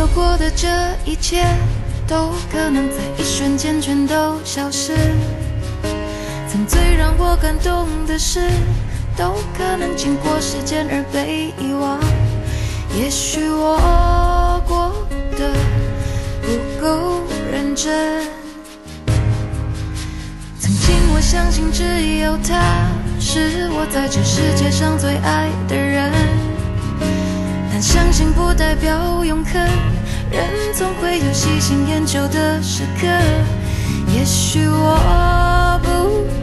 有过的这一切，都可能在一瞬间全都消失。曾最让我感动的事，都可能经过时间而被遗忘。也许我过得不够认真。曾经我相信只有他是我在这世界上最爱的人，但相信不代表永恒，人总会有细心研究的时刻。也许我不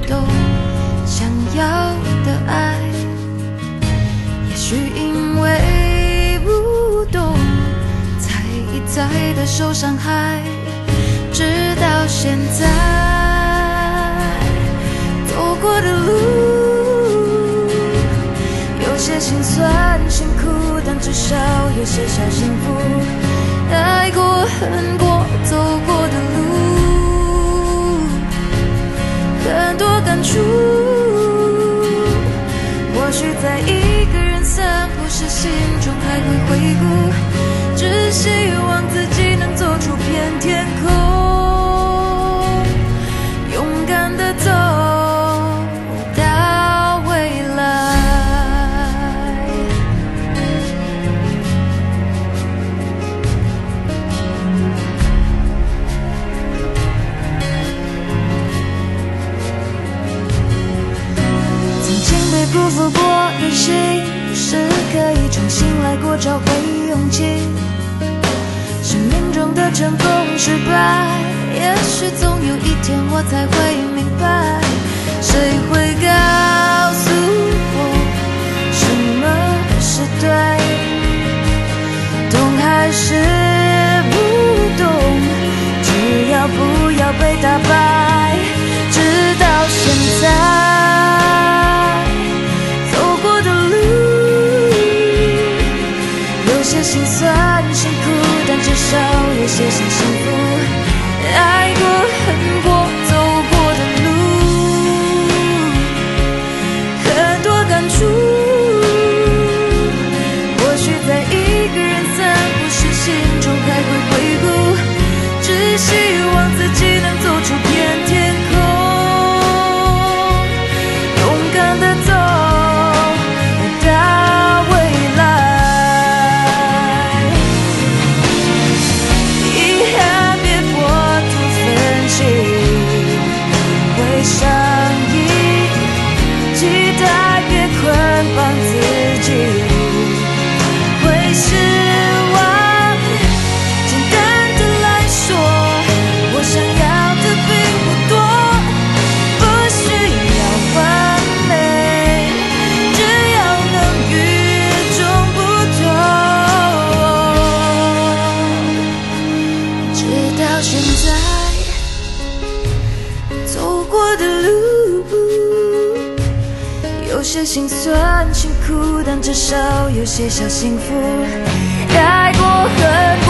懂想要的爱，也许因为不懂才一再的受伤害，直到现在走过的路有些心酸辛苦，但至少有些小幸福。爱过恨过走过的路很多感触，或许在一个人散步时心中还会回顾，只希望自己能走出片天空，勇敢地走到未来。曾经被辜负过的心，是可以重新来过，找回勇气。生命中的成功失败，也许总有一天我才会明白，谁会告诉我什么是对，懂还是不懂，只要不要被打败。直到现在走过的路有些心酸辛苦，但至少有些小幸福。爱过恨过走过的路很多感触，或许在一个人散步时心中还会回顾，只希望自己能走出片天空，勇敢地走到未来。会上瘾，期待别捆绑自己，会失望。简单的来说，我想要的并不多，不需要完美，只要能与众不同。直到现在走过的路有些心酸辛苦，但至少有些小幸福。爱过恨过